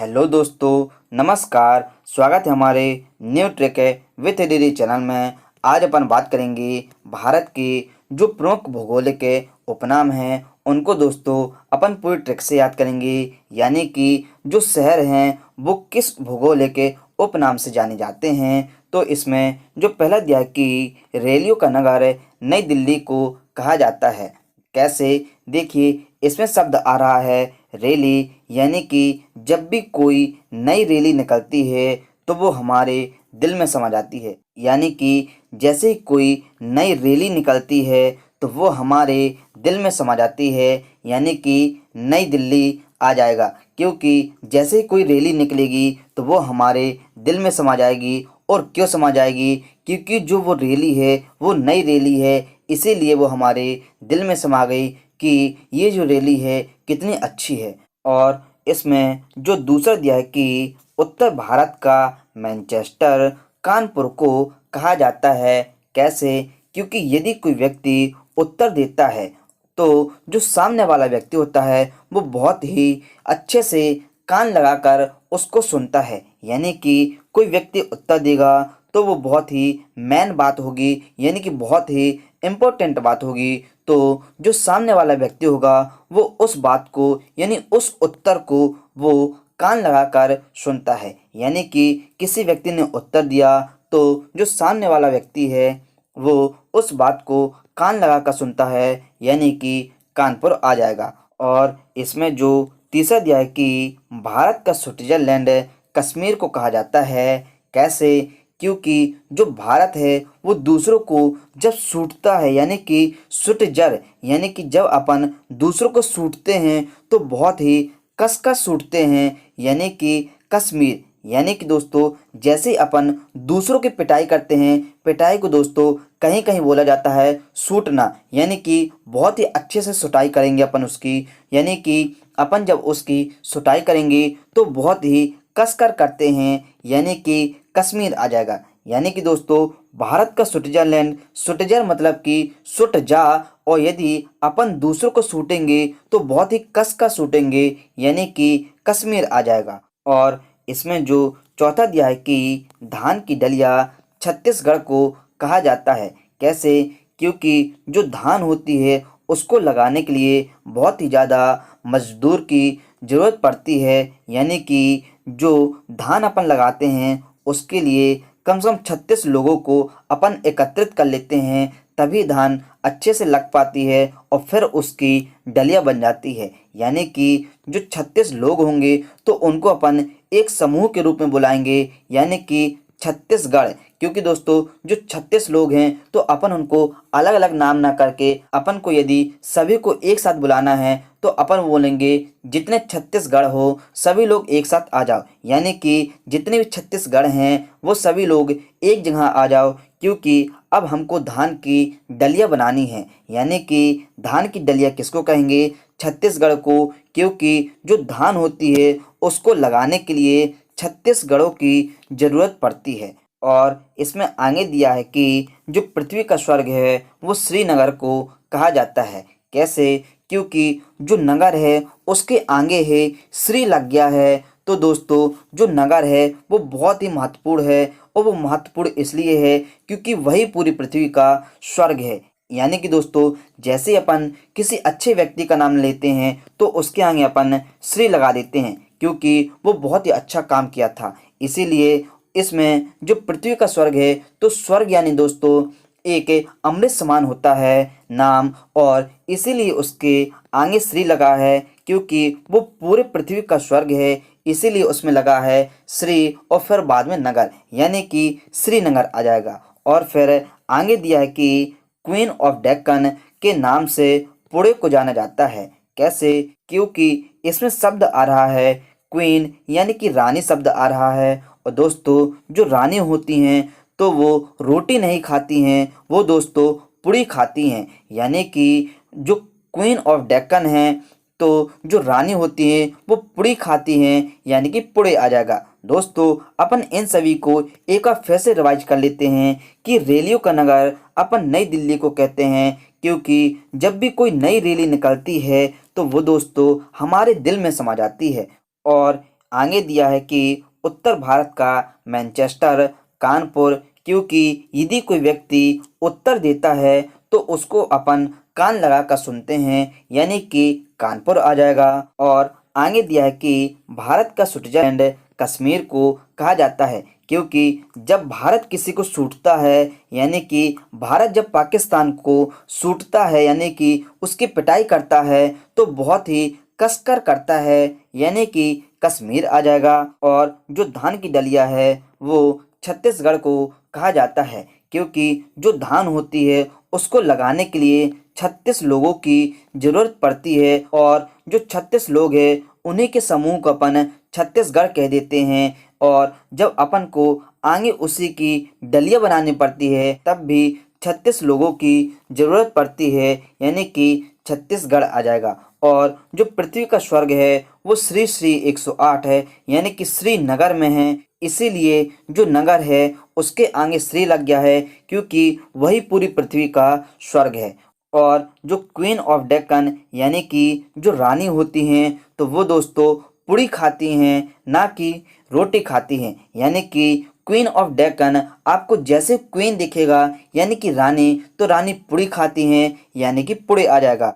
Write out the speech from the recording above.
Hello दोस्तों, नमस्कार। स्वागत है हमारे new trick with DD channel में। आज अपन बात करेंगे भारत के जो प्रमुख भौगोलिक उपनाम हैं उनको दोस्तों अपन पूरी ट्रिक से याद करेंगे। यानी कि जो शहर हैं वो किस भौगोलिक उपनाम से जाने जाते हैं। तो इसमें जो पहला दिया है कि रेलियो का नगर नई दिल्ली को कहा जाता है। कैसे, देखिए इसमें शब्द आ रहा है रैली, यानी कि जब भी कोई नई रैली निकलती है तो वो हमारे दिल में समा जाती है। यानी कि जैसे ही कोई नई रैली निकलती है तो वो हमारे दिल में समा जाती है। यानी कि नई दिल्ली आ जाएगा, क्योंकि जैसे ही कोई रैली निकलेगी तो वो हमारे दिल में समा जाएगी। और क्यों समा जाएगी? क्योंकि जो वो रैली है वो नई रैली है, इसीलिए वो हमारे दिल में समा गई कि ये जो रैली है कितनी अच्छी है। और इसमें जो दूसरा दिया है कि उत्तर भारत का मैनचेस्टर कानपुर को कहा जाता है। कैसे? क्योंकि यदि कोई व्यक्ति उत्तर देता है तो जो सामने वाला व्यक्ति होता है वो बहुत ही अच्छे से कान लगाकर उसको सुनता है। यानी कि कोई व्यक्ति उत्तर देगा तो वो बहुत ही मेन बात होगी, यानी कि बहुत ही इम्पोर्टेंट बात होगी। तो जो सामने वाला व्यक्ति होगा वो उस बात को, यानी उस उत्तर को वो कान लगाकर सुनता है। यानी कि किसी व्यक्ति ने उत्तर दिया तो जो सामने वाला व्यक्ति है वो उस बात को कान लगाकर सुनता है, यानी कि कानपुर आ जाएगा। और इसमें जो तीसरा दिया है कि भारत का स्विट्जरलैंड कश्मीर को कहा जाता है। कैसे? क्योंकि जो भारत है वो दूसरों को जब सूटता है, यानी कि सुटजर, यानी कि जब अपन दूसरों को सूटते हैं तो बहुत ही कसकर सूटते हैं। यानी कि कश्मीर, यानी कि दोस्तों जैसे ही अपन दूसरों की पिटाई करते हैं, पिटाई को दोस्तों कहीं कहीं बोला जाता है सूटना। यानी कि बहुत ही अच्छे से सुटाई करेंगे अपन उसकी, यानी कि अपन जब उसकी सुटाई करेंगे तो बहुत ही कसकर करते हैं, यानी कि कश्मीर आ जाएगा। यानी कि दोस्तों भारत का स्विट्जरलैंड, स्विट्जर मतलब कि सुट जा, और यदि अपन दूसरों को सूटेंगे तो बहुत ही कस का सूटेंगे, यानी कि कश्मीर आ जाएगा। और इसमें जो चौथा दिया है कि धान की डलिया छत्तीसगढ़ को कहा जाता है। कैसे? क्योंकि जो धान होती है उसको लगाने के लिए बहुत ही ज़्यादा मजदूर की ज़रूरत पड़ती है। यानी कि जो धान अपन लगाते हैं उसके लिए कम से कम 36 लोगों को अपन एकत्रित कर लेते हैं, तभी धान अच्छे से लग पाती है और फिर उसकी डलिया बन जाती है। यानी कि जो 36 लोग होंगे तो उनको अपन एक समूह के रूप में बुलाएंगे, यानी कि छत्तीसगढ़। क्योंकि दोस्तों जो 36 लोग हैं तो अपन उनको अलग अलग नाम ना करके अपन को यदि सभी को एक साथ बुलाना है तो अपन बोलेंगे जितने छत्तीसगढ़ हो सभी लोग एक साथ आ जाओ। यानी कि जितने भी छत्तीसगढ़ हैं वो सभी लोग एक जगह आ जाओ, क्योंकि अब हमको धान की डलिया बनानी है। यानी कि धान की डलिया किसको कहेंगे? छत्तीसगढ़ को, क्योंकि जो धान होती है उसको लगाने के लिए छत्तीसगढ़ों की ज़रूरत पड़ती है। और इसमें आगे दिया है कि जो पृथ्वी का स्वर्ग है वो श्रीनगर को कहा जाता है। कैसे? क्योंकि जो नगर है उसके आगे है श्री लग गया है। तो दोस्तों जो नगर है वो बहुत ही महत्वपूर्ण है, और वो महत्वपूर्ण इसलिए है क्योंकि वही पूरी पृथ्वी का स्वर्ग है। यानी कि दोस्तों जैसे अपन किसी अच्छे व्यक्ति का नाम लेते हैं तो उसके आगे अपन श्री लगा देते हैं, क्योंकि वो बहुत ही अच्छा काम किया था। इसीलिए इसमें जो पृथ्वी का स्वर्ग है, तो स्वर्ग यानी दोस्तों एक अमृत समान होता है नाम, और इसीलिए उसके आगे श्री लगा है, क्योंकि वो पूरे पृथ्वी का स्वर्ग है, इसीलिए उसमें लगा है श्री और फिर बाद में नगर, यानी कि श्रीनगर आ जाएगा। और फिर आगे दिया है कि क्वीन ऑफ डेक्कन के नाम से पुणे को जाना जाता है। कैसे? क्योंकि इसमें शब्द आ रहा है क्वीन, यानी कि रानी शब्द आ रहा है। और दोस्तों जो रानी होती हैं तो वो रोटी नहीं खाती हैं, वो दोस्तों पूड़ी खाती हैं। यानी कि जो क्वीन ऑफ डेक्कन है तो जो रानी होती है वो पूड़ी खाती हैं, यानी कि पुणे आ जाएगा। दोस्तों अपन इन सभी को एक बार फिर से रिवाइज कर लेते हैं कि रैलियों का नगर अपन नई दिल्ली को कहते हैं, क्योंकि जब भी कोई नई रैली निकलती है तो वो दोस्तों हमारे दिल में समा जाती है। और आगे दिया है कि उत्तर भारत का मैनचेस्टर, कानपुर, क्योंकि यदि कोई व्यक्ति उत्तर देता है तो उसको अपन कान लगा कर सुनते हैं, यानी कि कानपुर आ जाएगा। और आगे दिया है कि भारत का स्विट्जरलैंड कश्मीर को कहा जाता है, क्योंकि जब भारत किसी को सूटता है, यानी कि भारत जब पाकिस्तान को सूटता है, यानी कि उसकी पिटाई करता है, तो बहुत ही कसकर करता है, यानी कि कश्मीर आ जाएगा। और जो धान की डलिया है वो छत्तीसगढ़ को कहा जाता है, क्योंकि जो धान होती है उसको लगाने के लिए 36 लोगों की जरूरत पड़ती है, और जो 36 लोग हैं उन्हीं के समूह को अपन छत्तीसगढ़ कह देते हैं। और जब अपन को आगे उसी की डलिया बनानी पड़ती है तब भी 36 लोगों की जरूरत पड़ती है, यानी कि छत्तीसगढ़ आ जाएगा। और जो पृथ्वी का स्वर्ग है वो श्री श्री 108 है, यानी कि श्रीनगर में है, इसीलिए जो नगर है उसके आगे श्री लग गया है, क्योंकि वही पूरी पृथ्वी का स्वर्ग है। और जो क्वीन ऑफ डेक्कन यानी कि जो रानी होती हैं तो वो दोस्तों पूड़ी खाती हैं, ना कि रोटी खाती हैं, यानी कि क्वीन ऑफ डेक्कन आपको जैसे क्वीन दिखेगा यानी कि रानी, तो रानी पूड़ी खाती हैं, यानी कि पूड़ी आ जाएगा।